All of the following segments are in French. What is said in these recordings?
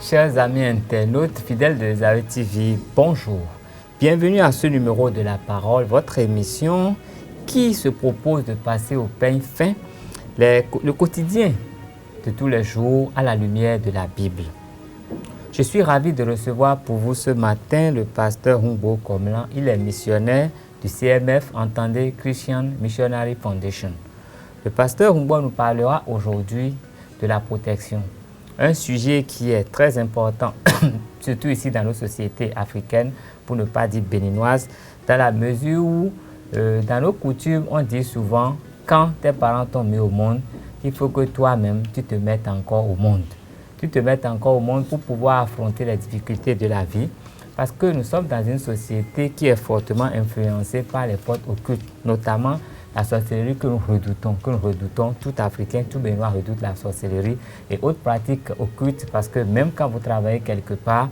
Chers amis internautes, fidèles de Nazareth TV, bonjour. Bienvenue à ce numéro de La Parole, votre émission qui se propose de passer au peigne fin le quotidien de tous les jours à la lumière de la Bible. Je suis ravi de recevoir pour vous ce matin le pasteur Humbo Komlan. Il est missionnaire du CMF, entendez Christian Missionary Foundation. Le pasteur Humbo nous parlera aujourd'hui de la protection. Un sujet qui est très important, surtout ici dans nos sociétés africaines, pour ne pas dire béninoises, dans la mesure où, dans nos coutumes, on dit souvent, quand tes parents t'ont mis au monde, il faut que toi-même, tu te mettes encore au monde. Tu te mettes encore au monde pour pouvoir affronter les difficultés de la vie, parce que nous sommes dans une société qui est fortement influencée par les portes occultes, notamment la sorcellerie que nous redoutons, tout Africain, tout Béninois redoute la sorcellerie et autres pratiques occultes, parce que même quand vous travaillez quelque part,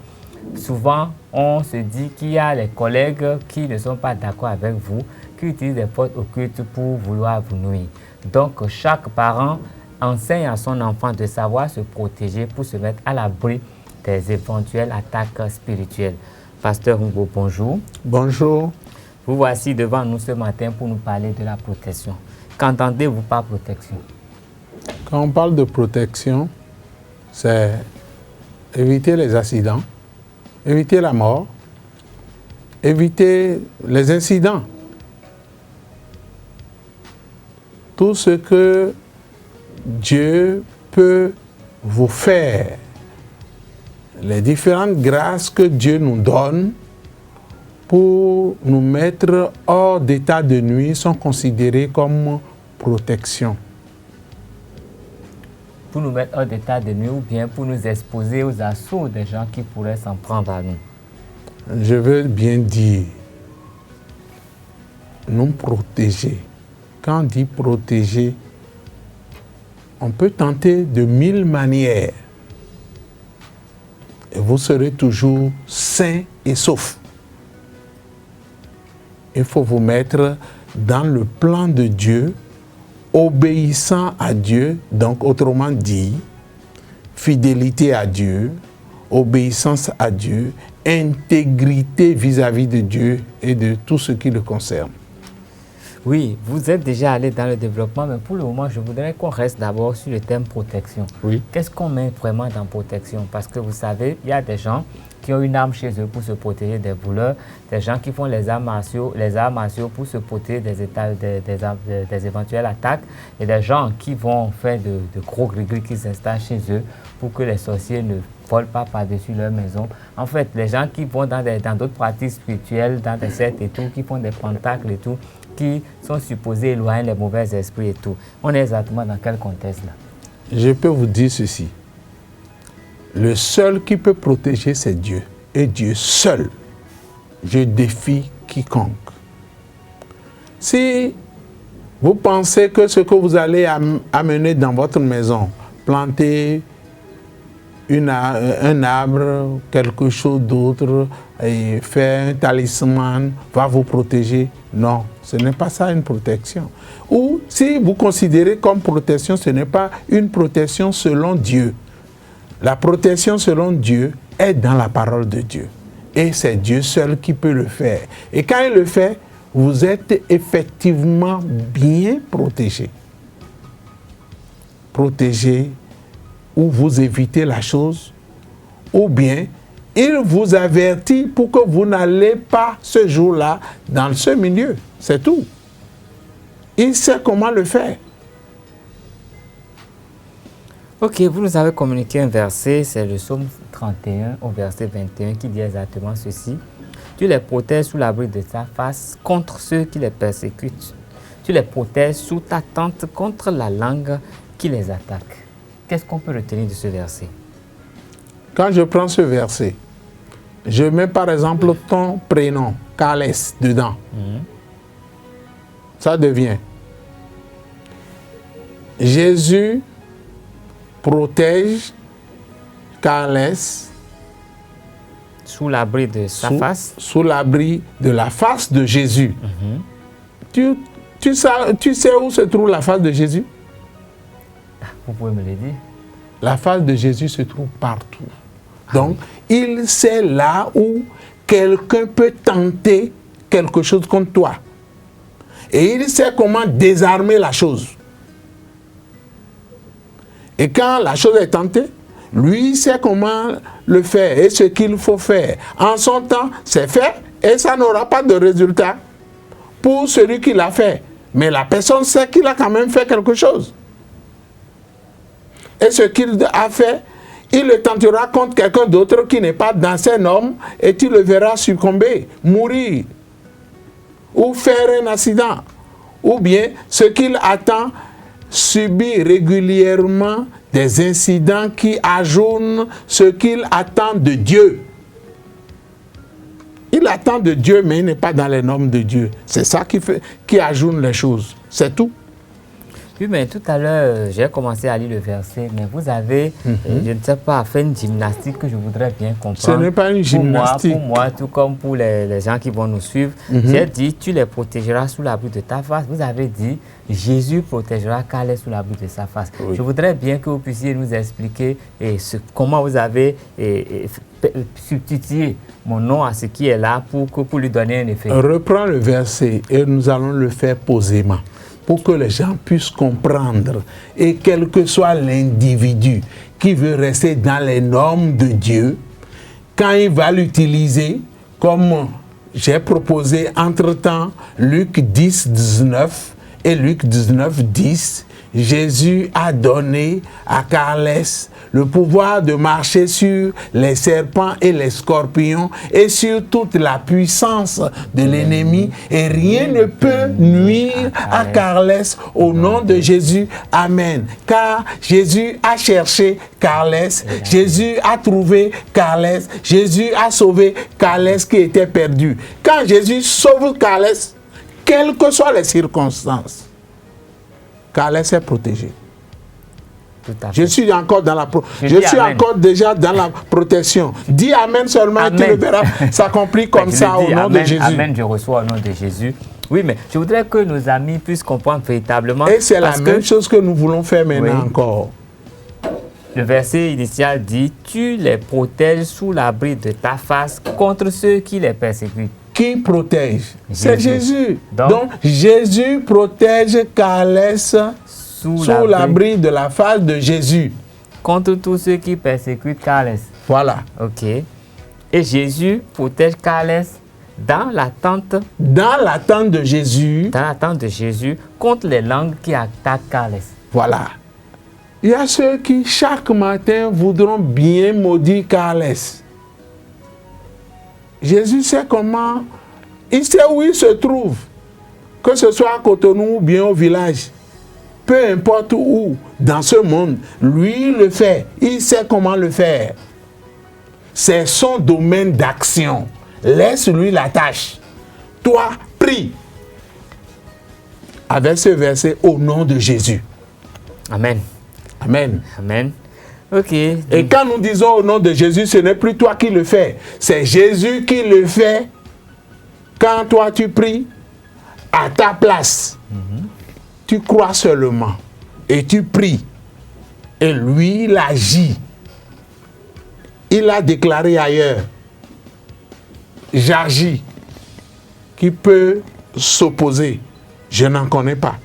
souvent on se dit qu'il y a les collègues qui ne sont pas d'accord avec vous, qui utilisent des portes occultes pour vouloir vous nuire. Donc chaque parent enseigne à son enfant de savoir se protéger pour se mettre à l'abri des éventuelles attaques spirituelles. Pasteur Humbo, bonjour. Bonjour. Vous voici devant nous ce matin pour nous parler de la protection. Qu'entendez-vous par protection? Quand on parle de protection, c'est éviter les accidents, éviter la mort, éviter les incidents. Tout ce que Dieu peut vous faire, les différentes grâces que Dieu nous donne pour nous mettre hors d'état de nuit sont considérées comme protection. Pour nous mettre hors d'état de nuit ou bien pour nous exposer aux assauts des gens qui pourraient s'en prendre à nous? Je veux bien dire, nous protéger. Quand on dit protéger, on peut tenter de 1000 manières. Et vous serez toujours sain et sauf. Il faut vous mettre dans le plan de Dieu, obéissant à Dieu, donc autrement dit, fidélité à Dieu, obéissance à Dieu, intégrité vis-à-vis de Dieu et de tout ce qui le concerne. Oui, vous êtes déjà allé dans le développement, mais pour le moment, je voudrais qu'on reste d'abord sur le thème protection. Oui. Qu'est-ce qu'on met vraiment dans protection? Parce que vous savez, il y a des gens qui ont une arme chez eux pour se protéger des voleurs, des gens qui font les arts martiaux pour se protéger des éventuelles attaques, et des gens qui vont faire de gros gris-gris qui s'installent chez eux pour que les sorciers ne volent pas par-dessus leur maison. En fait, les gens qui vont dans d'autres pratiques spirituelles, dans des sectes et tout, qui font des pentacles et tout, qui sont supposés éloigner les mauvais esprits et tout. On est exactement dans quel contexte là? Je peux vous dire ceci. Le seul qui peut protéger, c'est Dieu. Et Dieu seul. Je défie quiconque. Si vous pensez que ce que vous allez amener dans votre maison, planter un arbre, quelque chose d'autre, et faire un talisman, va vous protéger, non, ce n'est pas ça une protection. Ou si vous considérez comme protection, ce n'est pas une protection selon Dieu. La protection selon Dieu est dans la parole de Dieu. Et c'est Dieu seul qui peut le faire. Et quand il le fait, vous êtes effectivement bien protégé. Protégé ou vous évitez la chose, ou bien il vous avertit pour que vous n'allez pas ce jour-là dans ce milieu. C'est tout. Il sait comment le faire. Ok, vous nous avez communiqué un verset, c'est le psaume 31 au verset 21 qui dit exactement ceci. Tu les protèges sous l'abri de ta face contre ceux qui les persécutent. Tu les protèges sous ta tente contre la langue qui les attaque. Qu'est-ce qu'on peut retenir de ce verset? Quand je prends ce verset, je mets par exemple ton prénom, Carles, dedans. Ça devient Jésus protège Carles sous l'abri de sa face. Sous l'abri de la face de Jésus. Tu sais où se trouve la face de Jésus? Vous pouvez me le dire? La face de Jésus se trouve partout. Donc, il sait là où quelqu'un peut tenter quelque chose contre toi. Et il sait comment désarmer la chose. Et quand la chose est tentée, lui il sait comment le faire et ce qu'il faut faire. En son temps, c'est fait et ça n'aura pas de résultat pour celui qui l'a fait. Mais la personne sait qu'il a quand même fait quelque chose. Et ce qu'il a fait, il le tentera contre quelqu'un d'autre qui n'est pas dans ses normes et tu le verras succomber, mourir ou faire un accident. Ou bien ce qu'il attend, subit régulièrement des incidents qui ajournent ce qu'il attend de Dieu. Il attend de Dieu, mais il n'est pas dans les normes de Dieu. C'est ça qui ajourne les choses. C'est tout. Oui, mais tout à l'heure, j'ai commencé à lire le verset, mais vous avez, je ne sais pas, fait une gymnastique que je voudrais bien comprendre. Ce n'est pas une gymnastique. Pour moi, tout comme pour les gens qui vont nous suivre, j'ai dit, tu les protégeras sous l'abri de ta face. Vous avez dit, Jésus protégera Calais sous l'abri de sa face. Oui. Je voudrais bien que vous puissiez nous expliquer comment vous avez substitué mon nom à ce qui est là pour lui donner un effet. Reprends le verset et nous allons le faire posément, pour que les gens puissent comprendre. Et quel que soit l'individu qui veut rester dans les normes de Dieu, quand il va l'utiliser, comme j'ai proposé entre-temps Luc 10, 19 et Luc 19, 10, Jésus a donné à Carles le pouvoir de marcher sur les serpents et les scorpions et sur toute la puissance de l'ennemi, et rien ne peut nuire à Carles au nom de Jésus. Amen. Car Jésus a cherché Carles, Jésus a trouvé Carles, Jésus a sauvé Carles qui était perdu. Quand Jésus sauve Carles, quelles que soient les circonstances, Carles est protégé. Je suis encore dans la encore déjà dans la protection. Dis Amen seulement, amen. Et tu le verras s'accomplir comme ça au nom de Jésus. Amen, je reçois au nom de Jésus. Oui, mais je voudrais que nos amis puissent comprendre véritablement. Et c'est la même chose que nous voulons faire maintenant encore. Le verset initial dit, tu les protèges sous l'abri de ta face contre ceux qui les persécutent. Qui protège? C'est Jésus. Donc, Jésus protège Carles sous l'abri de la face de Jésus. Contre tous ceux qui persécutent Carles. Voilà. Ok. Et Jésus protège Carles dans l'attente. Dans l'attente de Jésus. Dans l'attente de Jésus contre les langues qui attaquent Carles. Voilà. Il y a ceux qui, chaque matin, voudront bien maudire Carles. Jésus sait comment, il sait où il se trouve, que ce soit à Cotonou ou bien au village, peu importe où, dans ce monde, lui le fait, il sait comment le faire. C'est son domaine d'action. Laisse-lui la tâche. Toi, prie. Avec ce verset, au nom de Jésus. Amen. Amen. Amen. Ok. Et quand nous disons au nom de Jésus, ce n'est plus toi qui le fais. C'est Jésus qui le fait quand toi tu pries à ta place. Tu crois seulement et tu pries. Et lui, il agit. Il a déclaré ailleurs, j'agis. Qui peut s'opposer? Je n'en connais pas.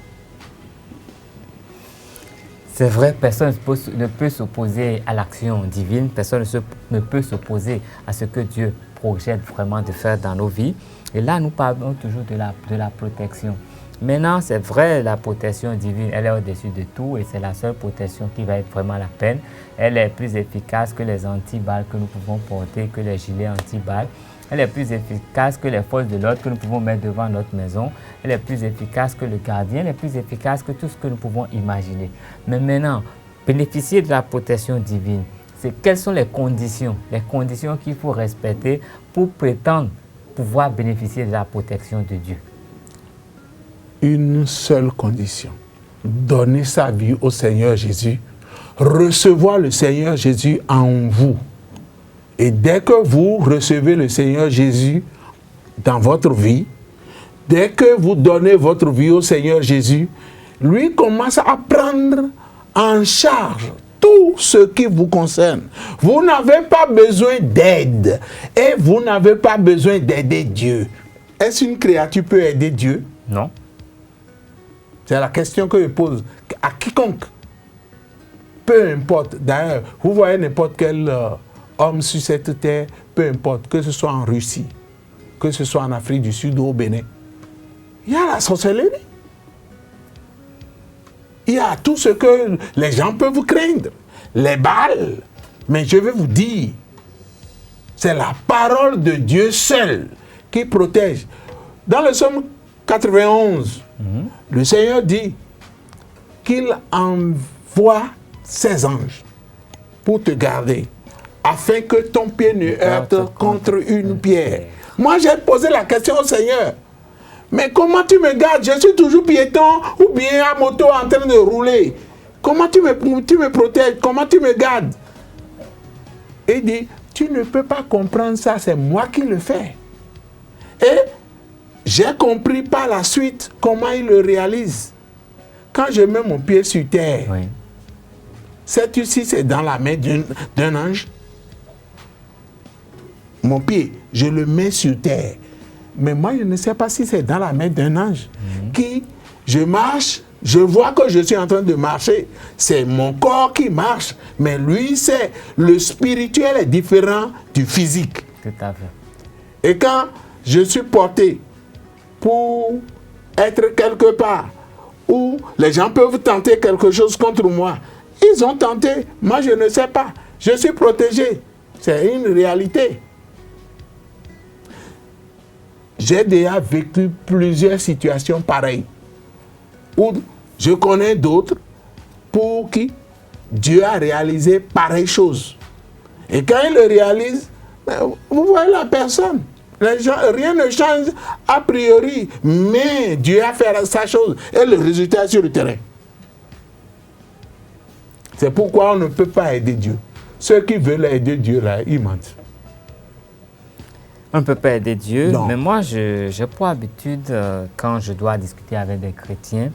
C'est vrai, personne ne peut s'opposer à l'action divine, personne ne peut s'opposer à ce que Dieu projette vraiment de faire dans nos vies. Et là, nous parlons toujours de la protection. Maintenant, c'est vrai, la protection divine, elle est au-dessus de tout et c'est la seule protection qui va être vraiment la peine. Elle est plus efficace que les antiballes que nous pouvons porter, que les gilets antiballes. Elle est plus efficace que les forces de l'ordre que nous pouvons mettre devant notre maison. Elle est plus efficace que le gardien. Elle est plus efficace que tout ce que nous pouvons imaginer. Mais maintenant, bénéficier de la protection divine, c'est quelles sont les conditions qu'il faut respecter pour prétendre pouvoir bénéficier de la protection de Dieu? Une seule condition. Donner sa vie au Seigneur Jésus. Recevoir le Seigneur Jésus en vous. Et dès que vous recevez le Seigneur Jésus dans votre vie, dès que vous donnez votre vie au Seigneur Jésus, lui commence à prendre en charge tout ce qui vous concerne. Vous n'avez pas besoin d'aide et vous n'avez pas besoin d'aider Dieu. Est-ce qu'une créature peut aider Dieu? Non. C'est la question que je pose à quiconque. Peu importe. D'ailleurs, vous voyez n'importe quel homme sur cette terre, peu importe, que ce soit en Russie, que ce soit en Afrique du Sud ou au Bénin. Il y a la sorcellerie. Il y a tout ce que les gens peuvent craindre. Les balles. Mais je vais vous dire, c'est la parole de Dieu seul qui protège. Dans le psaume 91, le Seigneur dit qu'il envoie ses anges pour te garder, afin que ton pied ne heurte contre une pierre. Moi, j'ai posé la question au Seigneur. Mais comment tu me gardes? Je suis toujours piéton ou bien à moto en train de rouler. Comment tu me protèges? Comment tu me gardes? Et il dit, tu ne peux pas comprendre ça, c'est moi qui le fais. Et j'ai compris par la suite comment il le réalise. Quand je mets mon pied sur terre, Oui. sais-tu si c'est dans la main d'un ange? Mon pied, je le mets sur terre. Mais moi, je ne sais pas si c'est dans la main d'un ange. Qui, je marche, je vois que je suis en train de marcher. C'est mon corps qui marche. Mais lui, c'est le spirituel est différent du physique. Tout à fait. Et quand je suis porté pour être quelque part où les gens peuvent tenter quelque chose contre moi, ils ont tenté. Moi, je ne sais pas. Je suis protégé. C'est une réalité. J'ai déjà vécu plusieurs situations pareilles où je connais d'autres pour qui Dieu a réalisé pareille chose. Et quand il le réalise, vous voyez la personne. Les gens, rien ne change a priori, mais Dieu a fait sa chose et le résultat est sur le terrain. C'est pourquoi on ne peut pas aider Dieu. Ceux qui veulent aider Dieu, là, ils mentent. On ne peut pas aider Dieu, Non. mais moi, j'ai pour habitude, quand je dois discuter avec des chrétiens,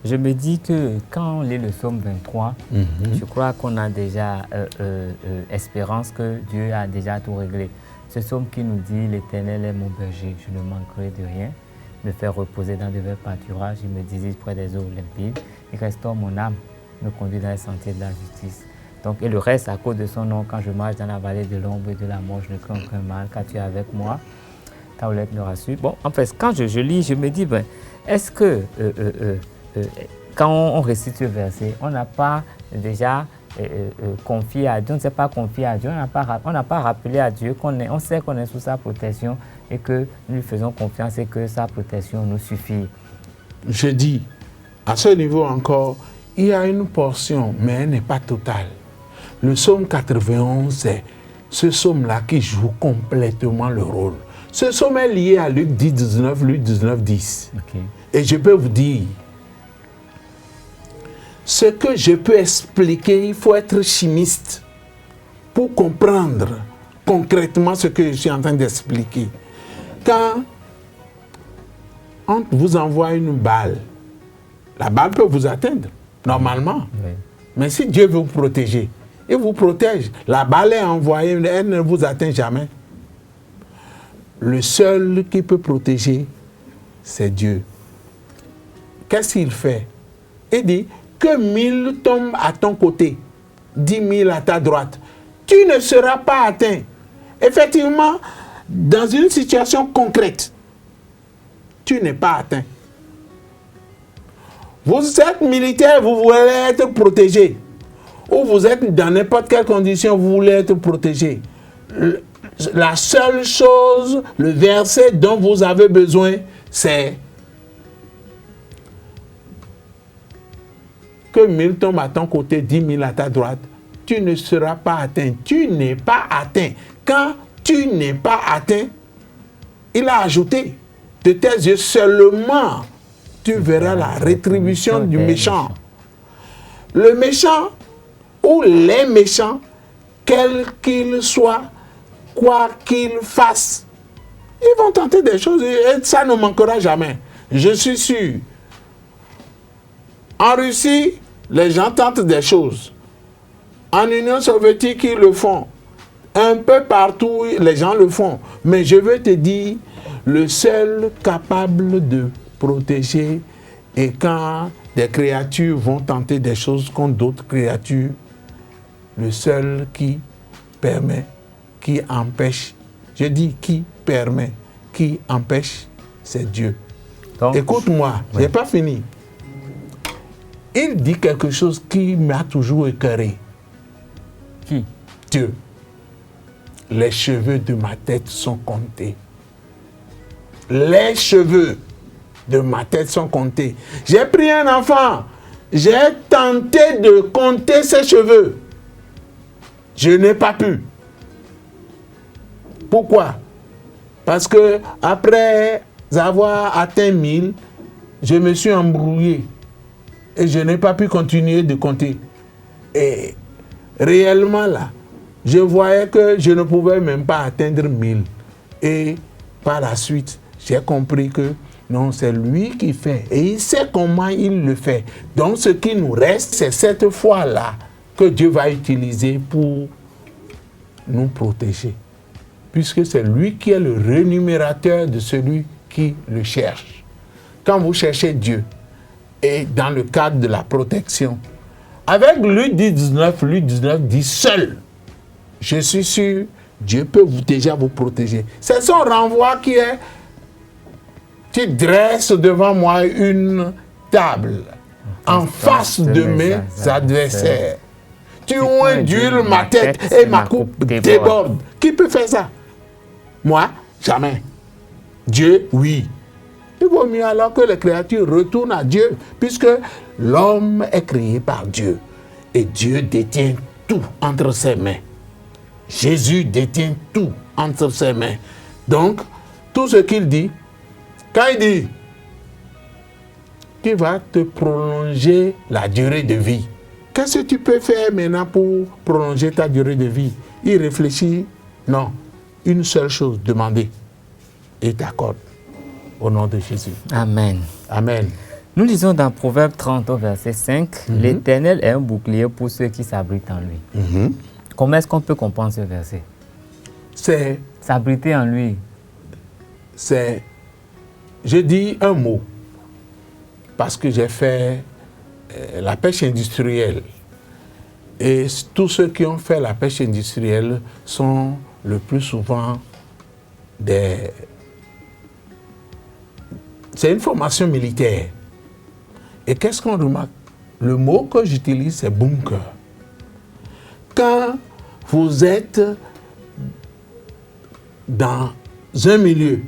je me dis que quand on lit le psaume 23, je crois qu'on a déjà espérance que Dieu a déjà tout réglé. Ce psaume qui nous dit « L'Éternel est mon berger, je ne manquerai de rien, me faire reposer dans de verts pâturages, il me dirige près des eaux limpides, il restaure mon âme, me conduit dans les sentiers de la justice. » Donc, et le reste, à cause de son nom, quand je marche dans la vallée de l'ombre et de la mort, je ne crains aucun mal, car tu es avec moi. Ta houlette me rassure. Bon, en fait, quand je lis, je me dis, ben, est-ce que quand on récite ce verset, on n'a pas déjà confié à Dieu, on ne s'est pas confié à Dieu, on n'a pas rappelé à Dieu on sait qu'on est sous sa protection et que nous lui faisons confiance et que sa protection nous suffit. Je dis, à ce niveau encore, il y a une portion, mais elle n'est pas totale. Le psaume 91, c'est ce psaume-là qui joue complètement le rôle. Ce psaume est lié à Luc 10, 19, Luc 19, 10. Okay. Et je peux vous dire, ce que je peux expliquer, il faut être chimiste pour comprendre concrètement ce que je suis en train d'expliquer. Quand on vous envoie une balle, la balle peut vous atteindre, normalement. Oui. Mais si Dieu veut vous protéger, il vous protège. La balle est envoyée, elle ne vous atteint jamais. Le seul qui peut protéger, c'est Dieu. Qu'est-ce qu'il fait? Il dit que 1000 tombent à ton côté, 10 000 à ta droite. Tu ne seras pas atteint. Effectivement, dans une situation concrète, tu n'es pas atteint. Vous êtes militaire, vous voulez être protégé. Ou vous êtes dans n'importe quelle condition, vous voulez être protégé. La seule chose, le verset dont vous avez besoin, c'est que 1000 tombent à ton côté, 10 000 à ta droite. Tu ne seras pas atteint. Tu n'es pas atteint. Quand tu n'es pas atteint, il a ajouté, de tes yeux seulement, tu verras la rétribution du méchant. Le méchant ou les méchants, quels qu'ils soient, quoi qu'ils fassent, ils vont tenter des choses et ça ne manquera jamais. Je suis sûr. En Russie, les gens tentent des choses. En Union soviétique, ils le font. Un peu partout, les gens le font. Mais je veux te dire, le seul capable de protéger est quand des créatures vont tenter des choses contre d'autres créatures, le seul qui permet, qui empêche, je dis qui permet, qui empêche, c'est Dieu. Donc, écoute-moi, je n'ai pas fini. Il dit quelque chose qui m'a toujours écœuré. Qui? Dieu. Les cheveux de ma tête sont comptés. Les cheveux de ma tête sont comptés. J'ai pris un enfant. J'ai tenté de compter ses cheveux. Je n'ai pas pu. Pourquoi? Parce que après avoir atteint 1000, je me suis embrouillé. Et je n'ai pas pu continuer de compter. Et réellement là, je voyais que je ne pouvais même pas atteindre 1000. Et par la suite, j'ai compris que non, c'est lui qui fait. Et il sait comment il le fait. Donc ce qui nous reste, c'est cette foi-là que Dieu va utiliser pour nous protéger. Puisque c'est lui qui est le rémunérateur de celui qui le cherche. Quand vous cherchez Dieu, et dans le cadre de la protection, avec Luc 19 dit seul, je suis sûr, Dieu peut déjà vous protéger. C'est son renvoi qui est, tu dresses devant moi une table en face de mes adversaires. Tu ondules ma tête et ma coupe déborde. Qui peut faire ça? Moi, jamais. Dieu, oui. Il vaut mieux alors que les créatures retournent à Dieu, puisque l'homme est créé par Dieu. Et Dieu détient tout entre ses mains. Jésus détient tout entre ses mains. Donc, tout ce qu'il dit, quand il dit qu'il va te prolonger la durée de vie, qu'est-ce que tu peux faire maintenant pour prolonger ta durée de vie? Il réfléchit, non, une seule chose, demander, et t'accorde. Au nom de Jésus. Amen. Amen. Nous lisons dans Proverbe 30, verset 5, l'Éternel est un bouclier pour ceux qui s'abritent en lui. Comment est-ce qu'on peut comprendre ce verset? C'est... S'abriter en lui. C'est... Je dis un mot, parce que j'ai fait la pêche industrielle. Et tous ceux qui ont fait la pêche industrielle sont le plus souvent des... C'est une formation militaire. Et qu'est-ce qu'on remarque? Le mot que j'utilise, c'est bunker. Quand vous êtes dans un milieu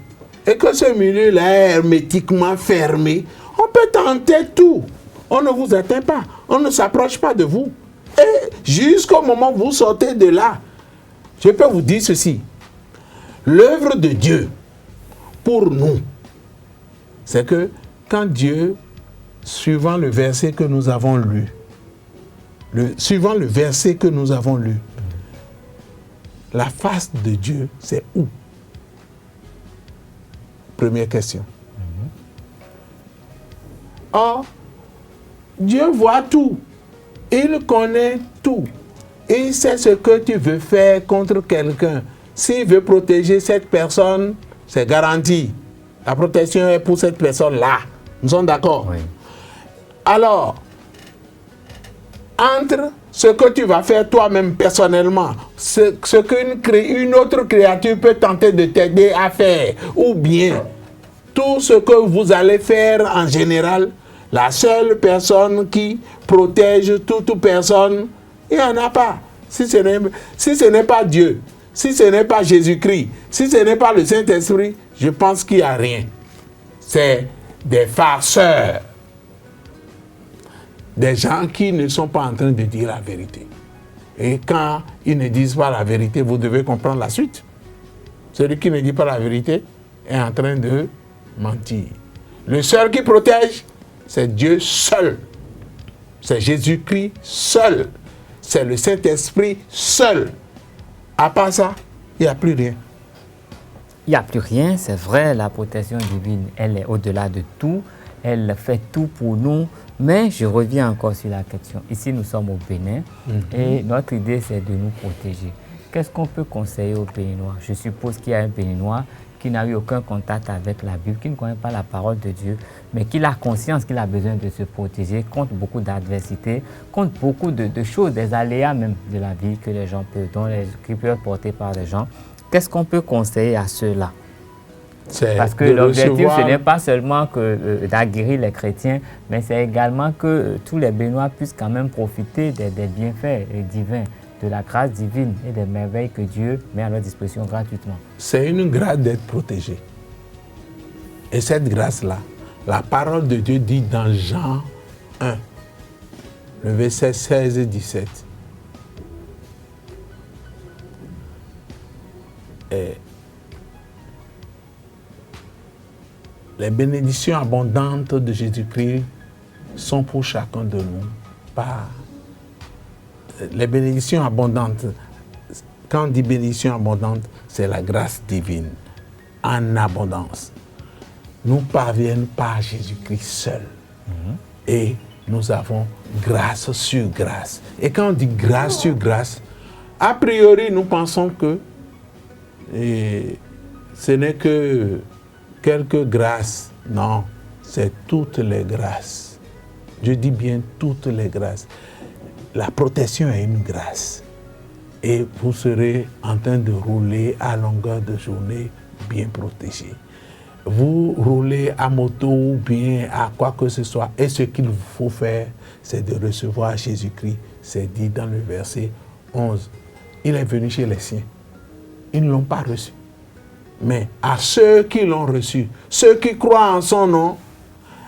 et que ce milieu-là est hermétiquement fermé, on peut tenter tout. On ne vous atteint pas. On ne s'approche pas de vous. Et jusqu'au moment où vous sortez de là, je peux vous dire ceci. L'œuvre de Dieu, pour nous, c'est que quand Dieu, suivant le verset que nous avons lu, la face de Dieu, c'est où? Première question. Or, Dieu voit tout. Il connaît tout. Il sait ce que tu veux faire contre quelqu'un. S'il veut protéger cette personne, c'est garanti. La protection est pour cette personne-là. Nous sommes d'accord? Oui. Alors, entre ce que tu vas faire toi-même personnellement, ce qu'une autre créature peut tenter de t'aider à faire, ou bien tout ce que vous allez faire en général, la seule personne qui protège toute personne, il n'y en a pas. Si ce n'est pas Dieu, si ce n'est pas Jésus-Christ, si ce n'est pas le Saint-Esprit, je pense qu'il n'y a rien. C'est des farceurs. Des gens qui ne sont pas en train de dire la vérité. Et quand ils ne disent pas la vérité, vous devez comprendre la suite. Celui qui ne dit pas la vérité est en train de mentir. Le seul qui protège, c'est Dieu seul. C'est Jésus-Christ seul. C'est le Saint-Esprit seul. À part ça, il n'y a plus rien. Il n'y a plus rien, c'est vrai, la protection divine, elle est au-delà de tout. elle fait tout pour nous. Mais je reviens encore sur la question. Ici, nous sommes au Bénin et notre idée, c'est de nous protéger. Qu'est-ce qu'on peut conseiller aux Béninois? Je suppose qu'il y a un Béninois qui n'a eu aucun contact avec la Bible, qui ne connaît pas la parole de Dieu, mais qui a conscience qu'il a besoin de se protéger contre beaucoup d'adversités, contre beaucoup de choses, des aléas même de la vie que les gens peuvent, qui peuvent porter par les gens. Qu'est-ce qu'on peut conseiller à ceux-là? Parce que l'objectif, ce n'est pas seulement d'aguerrir les chrétiens, mais c'est également que tous les Béninois puissent quand même profiter des bienfaits divins, de la grâce divine et des merveilles que Dieu met à leur disposition gratuitement. C'est une grâce d'être protégé. Et cette grâce-là, la parole de Dieu dit dans Jean 1, le verset 16 et 17. Et les bénédictions abondantes de Jésus-Christ sont pour chacun de nous. Les bénédictions abondantes, quand on dit bénédictions abondantes, c'est la grâce divine en abondance. Nous parviennent par Jésus-Christ seul. Et nous avons grâce sur grâce. Et quand on dit grâce sur grâce, a priori, nous pensons que ce n'est que quelques grâces. Non, c'est toutes les grâces. Je dis bien toutes les grâces. La protection est une grâce. Et vous serez en train de rouler à longueur de journée bien protégé. Vous roulez à moto ou bien à quoi que ce soit. Et ce qu'il vous faut faire, c'est de recevoir Jésus-Christ. C'est dit dans le verset 11. Il est venu chez les siens. Ils ne l'ont pas reçu. Mais à ceux qui l'ont reçu, ceux qui croient en son nom,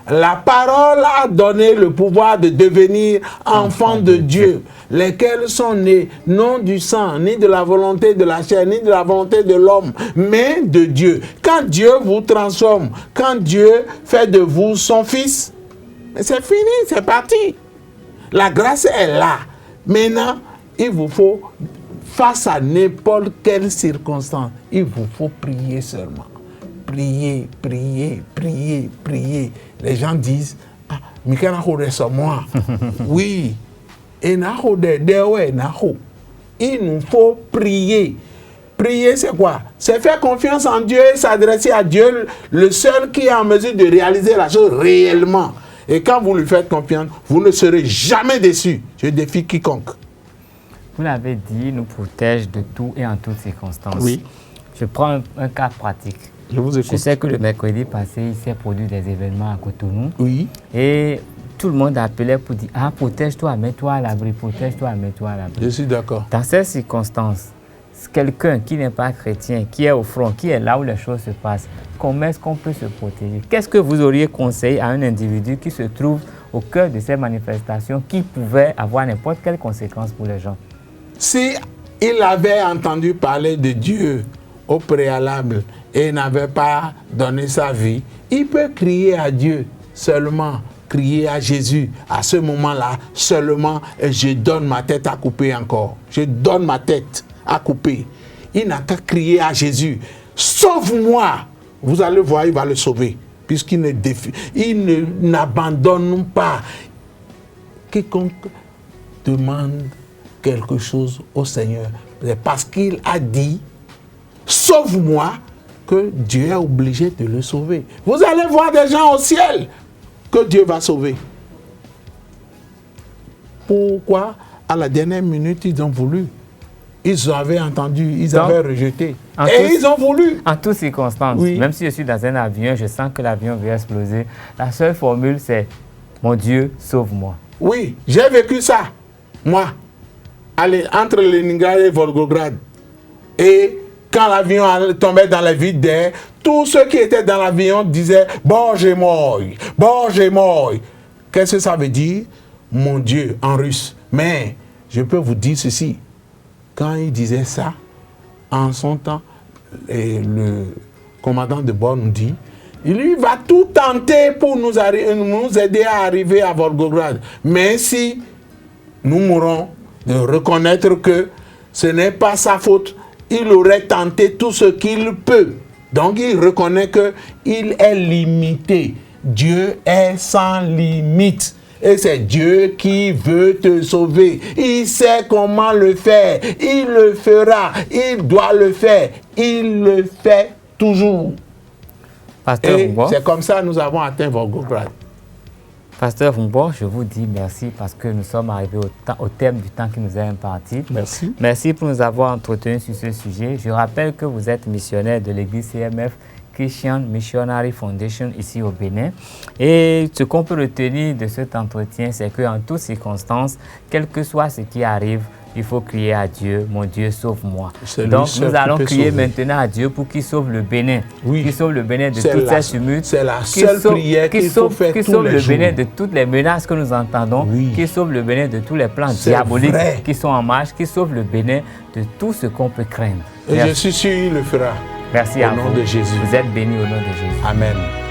la parole a donné le pouvoir de devenir enfants de Dieu, lesquels sont nés non du sang, ni de la volonté de la chair, ni de la volonté de l'homme, mais de Dieu. Quand Dieu vous transforme, quand Dieu fait de vous son fils, c'est fini, c'est parti. La grâce est là. Maintenant, il vous faut, face à n'importe quelle circonstance, il vous faut prier seulement. Prier, prier, prier, prier. Les gens disent, ah, Mikana Hode sur moi. Oui. Et il nous faut prier. Prier, c'est quoi? C'est faire confiance en Dieu et s'adresser à Dieu, le seul qui est en mesure de réaliser la chose réellement. Et quand vous lui faites confiance, vous ne serez jamais déçus. Je défie quiconque. Vous l'avez dit, il nous protège de tout et en toutes circonstances. Oui. Je prends un cas pratique. Je vous écoute. Je sais que le mercredi passé, il s'est produit des événements à Cotonou. Oui. Et tout le monde appelait pour dire, ah, protège-toi, mets-toi à l'abri, protège-toi, mets-toi à l'abri. Je suis d'accord. Dans ces circonstances, quelqu'un qui n'est pas chrétien, qui est au front, qui est là où les choses se passent, comment est-ce qu'on peut se protéger? Qu'est-ce que vous auriez conseillé à un individu qui se trouve au cœur de ces manifestations qui pouvaient avoir n'importe quelle conséquence pour les gens? Si il avait entendu parler de Dieu au préalable et n'avait pas donné sa vie, il peut crier à Dieu seulement, crier à Jésus à ce moment-là seulement, et je donne ma tête à couper encore. Je donne ma tête à couper. Il n'a qu'à crier à Jésus, sauve-moi. Vous allez voir, il va le sauver, puisqu'il n'abandonne pas. Quiconque demande quelque chose au Seigneur, c'est parce qu'il a dit, sauve-moi, que Dieu est obligé de le sauver. Vous allez voir des gens au ciel que Dieu va sauver. Pourquoi? À la dernière minute, ils ont voulu. Ils avaient entendu, ils avaient rejeté. Et ils ont voulu. En toutes circonstances, oui. Même si je suis dans un avion, je sens que l'avion va exploser. La seule formule, c'est « Mon Dieu, sauve-moi ». Oui, j'ai vécu ça, moi, entre Leningrad et Volgograd. Et quand l'avion tombait dans le vide d'air, tous ceux qui étaient dans l'avion disaient « Bože moj, Bože moj ». Qu'est-ce que ça veut dire? Mon Dieu, en russe. Mais je peux vous dire ceci. Quand il disait ça, en son temps, le commandant de bord nous dit, il va tout tenter pour nous aider à arriver à Volgograd. Mais si nous mourons de reconnaître que ce n'est pas sa faute, il aurait tenté tout ce qu'il peut. Donc il reconnaît qu'il est limité Dieu est sans limite. Et c'est Dieu qui veut te sauver. Il sait comment le faire. Il le fera. Il doit le faire. Il le fait toujours. Pasteur Et Vumbo, c'est comme ça que nous avons atteint Volgograd. Pasteur Vumbo, je vous dis merci parce que nous sommes arrivés au terme du temps qui nous est imparti. Merci. Merci pour nous avoir entretenus sur ce sujet. Je rappelle que vous êtes missionnaire de l'église CMF Christian Missionary Foundation ici au Bénin. Et ce qu'on peut retenir de cet entretien, c'est qu'en toutes circonstances, quel que soit ce qui arrive, il faut crier à Dieu, mon Dieu, sauve-moi. Donc nous allons crier maintenant à Dieu pour qu'il sauve le Bénin, qu'il sauve le Bénin de toutes ces tumultes, c'est la seule prière qu'il faut faire tous les jours. Qu'il sauve le Bénin de toutes les menaces que nous entendons, qu'il sauve le Bénin de tous les plans diaboliques qui sont en marche, qu'il sauve le Bénin de tout ce qu'on peut craindre. Et je suis sûr qu'il le fera. Merci à vous. Au nom de Jésus. Vous êtes bénis au nom de Jésus. Amen.